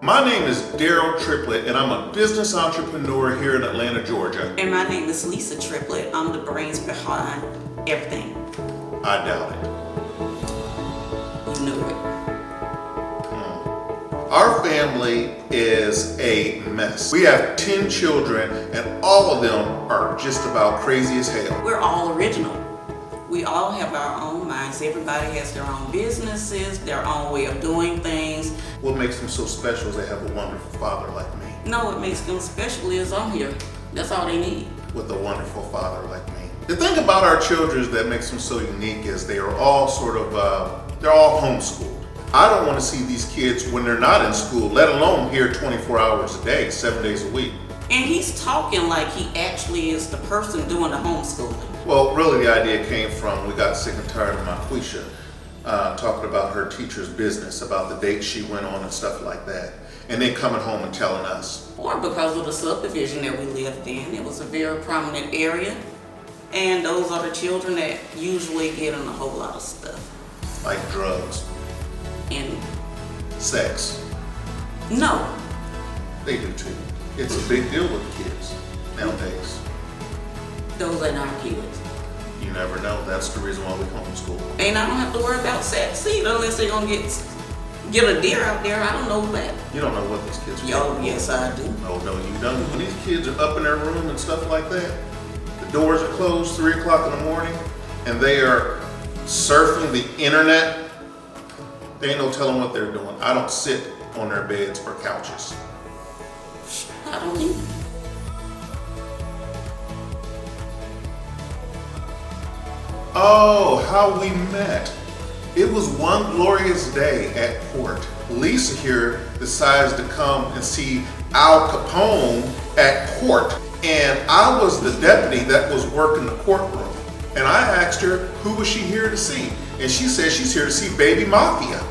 My name is Daryll Triplett, and I'm a business entrepreneur here in Atlanta, Georgia. And my name is Lisa Triplett. I'm the brains behind everything. I doubt it. You knew it. Our family is a mess. We have 10 children, and all of them are just about crazy as hell. We're all original. We all have our own minds. Everybody has their own businesses, their own way of doing things. What makes them so special is they have a wonderful father like me. No, what makes them special is I'm here. That's all they need. With a wonderful father like me. The thing about our children that makes them so unique is they are all they're all homeschooled. I don't want to see these kids when they're not in school, let alone here 24 hours a day, 7 days a week. And he's talking like he actually is the person doing the homeschooling. Well, really the idea came from, we got sick and tired of Marquisha talking about her teacher's business, about the dates she went on and stuff like that. And then coming home and telling us. Or because of the subdivision that we lived in. It was a very prominent area. And those are the children that usually get in a whole lot of stuff. Like drugs. And sex. No. They do too. It's a big deal with kids nowadays. Those are not kids. You never know. That's the reason why we homeschool. And I don't have to worry about sex either unless they're gonna get a deer out there. I don't know that. You don't know what these kids are Yo, doing. yes I do. Oh no, you don't. When these kids are up in their room and stuff like that, the doors are closed 3 o'clock in the morning, and they are surfing the internet. There ain't no telling what they're doing. I don't sit on their beds or couches. I don't need. Oh, how we met. It was one glorious day at court. Lisa here decides to come and see Al Capone at court. And I was the deputy that was working the courtroom. And I asked her, who was she here to see? And she said she's here to see Baby Mafia.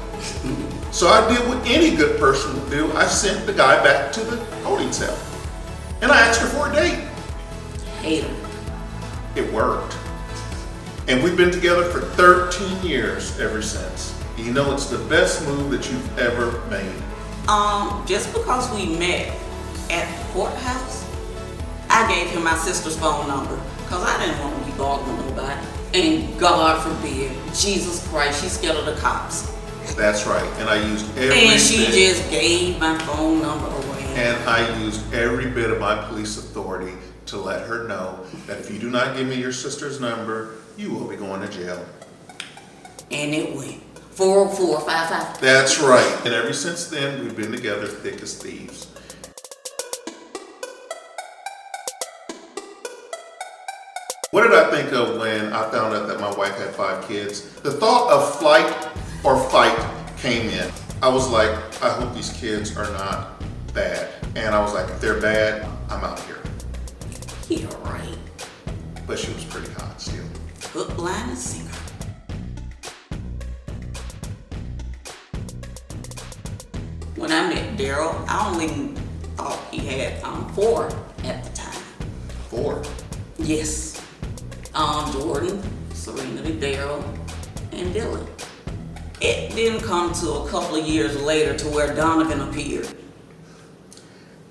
So I did what any good person would do. I sent the guy back to the holding cell. And I asked her for a date. Hater. It worked. And we've been together for 13 years ever since. You know, it's the best move that you've ever made. Just because we met at the courthouse, I gave him my sister's phone number because I didn't want to be bothering nobody. And God forbid, Jesus Christ, she's scared of the cops. That's right. And I used every And she bit, just gave my phone number away. And I used every bit of my police authority to let her know that if you do not give me your sister's number, you will be going to jail. And it went 40455. That's right. And ever since then, we've been together thick as thieves. What did I think of when I found out that my wife had 5 kids? The thought of flight or fight came in. I was like, I hope these kids are not bad. And I was like, if they're bad, I'm out here. You're right. But she was pretty hot still. Hook, line, and sinker. When I met Daryl, I only thought he had 4 at the time. 4? Yes. Jordan, Serena, Daryl, and Dylan. It didn't come to a couple of years later to where Donovan appeared.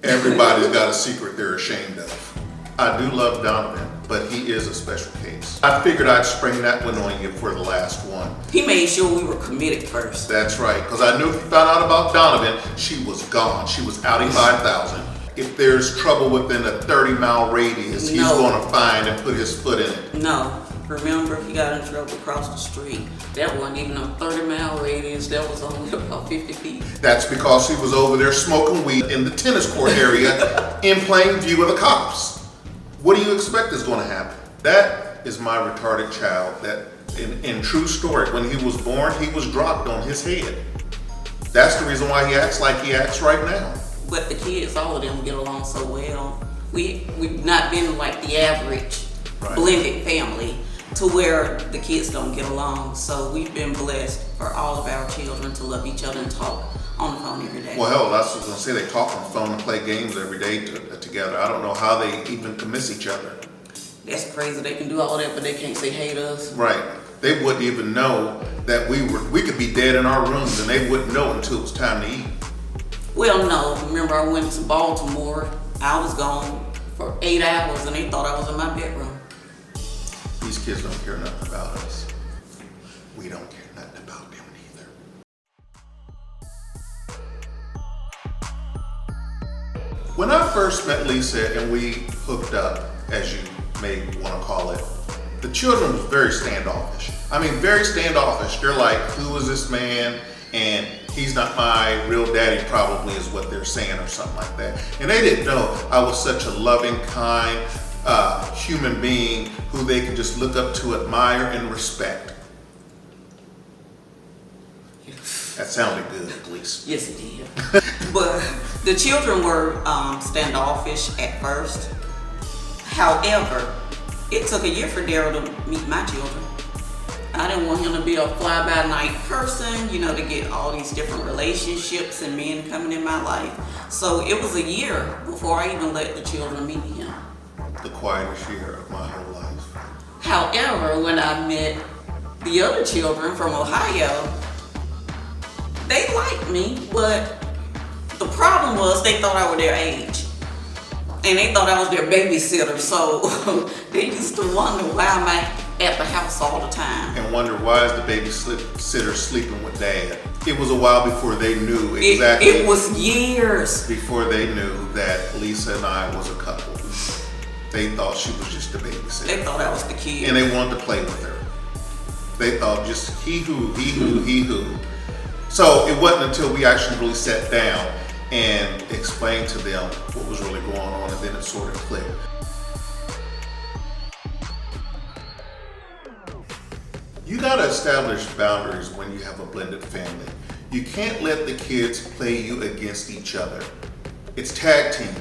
Everybody's got a secret they're ashamed of. I do love Donovan, but he is a special case. I figured I'd spring that one on you for the last one. He made sure we were committed first. That's right, because I knew if you found out about Donovan, she was gone. She was outie 5,000. If there's trouble within a 30-mile radius, he's going to find and put his foot in it. No. Remember, he got in trouble across the street. That wasn't even a 30-mile radius. That was only about 50 feet. That's because he was over there smoking weed in the tennis court area in plain view of the cops. What do you expect is going to happen? That is my retarded child that, in true story, when he was born, he was dropped on his head. That's the reason why he acts like he acts right now. But the kids, all of them get along so well. We've not been like the average blended family to where the kids don't get along. So we've been blessed for all of our children to love each other and talk on the phone every day. Well, hell, that's what I was going to say. They talk on the phone and play games every day together. I don't know how they even can miss each other. That's crazy. They can do all that, but they can't say hey to us. Right. They wouldn't even know that we could be dead in our rooms and they wouldn't know until it was time to eat. Well, no. Remember, I went to Baltimore. I was gone for 8 hours, and they thought I was in my bedroom. These kids don't care nothing about us. We don't care nothing about them either. When I first met Lisa and we hooked up, as you may want to call it, the children was very standoffish. I mean, very standoffish. They're like, who is this man? And he's not my real daddy, probably, is what they're saying, or something like that. And they didn't know I was such a loving, kind human being who they could just look up to, admire, and respect. That sounded good, at least. Yes, it did. But the children were standoffish at first. However, it took a year for Daryl to meet my children. I didn't want him to be a fly-by-night person, you know, to get all these different relationships and men coming in my life. So it was a year before I even let the children meet him. The quietest year of my whole life. However, when I met the other children from Ohio, they liked me, but the problem was they thought I was their age. And they thought I was their babysitter, so they used to wonder why am I at the house all the time. And wonder why is the babysitter sleeping with dad. It was a while before they knew exactly. It was years. Before they knew that Lisa and I was a couple. They thought she was just a babysitter. They thought I was the kid. And they wanted to play with her. They thought just he who. So it wasn't until we actually really sat down and explained to them what was really going on, and then it sort of clicked. You gotta establish boundaries when you have a blended family. You can't let the kids play you against each other. It's tag team.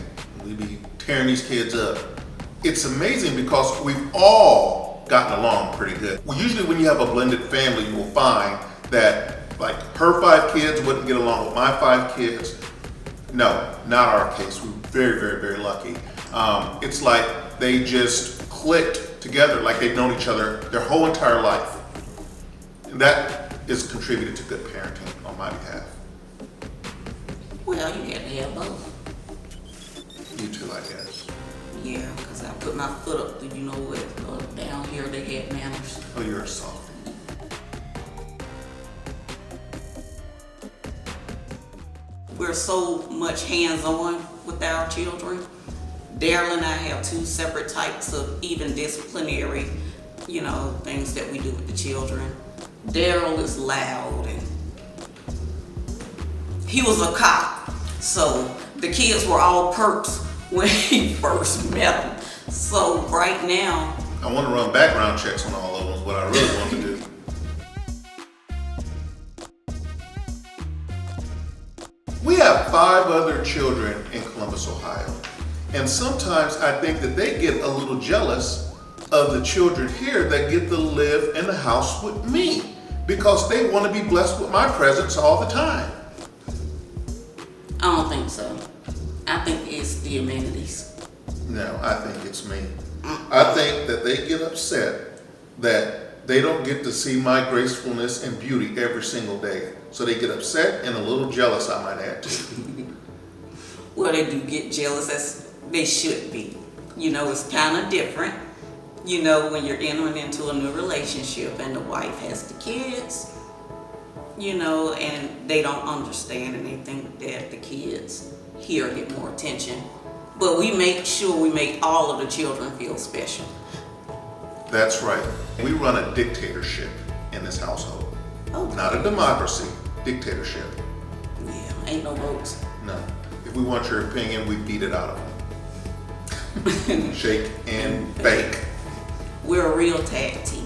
We be tearing these kids up. It's amazing because we've all gotten along pretty good. Well, usually when you have a blended family, you will find that like her 5 kids wouldn't get along with my 5 kids. No, not our case. We're very, very, very lucky. It's like they just clicked together like they've known each other their whole entire life. And that is contributed to good parenting on my behalf. Well, you had to have both. You too, I guess. Yeah, because I put my foot up, you know what, down here they had manners. Oh, you're a softie. We're so much hands-on with our children. Daryl and I have 2 separate types of even disciplinary, you know, things that we do with the children. Daryl is loud, and he was a cop, so the kids were all perks when he first met them. So right now, I want to run background checks on all of them, is what I really want to do. We have 5 other children in Columbus, Ohio. And sometimes I think that they get a little jealous of the children here that get to live in the house with me because they want to be blessed with my presence all the time. I don't think so. I think it's the amenities. No, I think it's me. I think that they get upset that they don't get to see my gracefulness and beauty every single day. So they get upset and a little jealous, I might add too. Well, they do get jealous, as they should be. You know, it's kind of different. You know, when you're entering into a new relationship and the wife has the kids, you know, and they don't understand and they think that the kids here get more attention. But we make sure we make all of the children feel special. That's right. We run a dictatorship in this household. Oh, not a democracy, dictatorship. Yeah, ain't no votes. No. If we want your opinion, we beat it out of them. Shake and bake. We're a real tag team.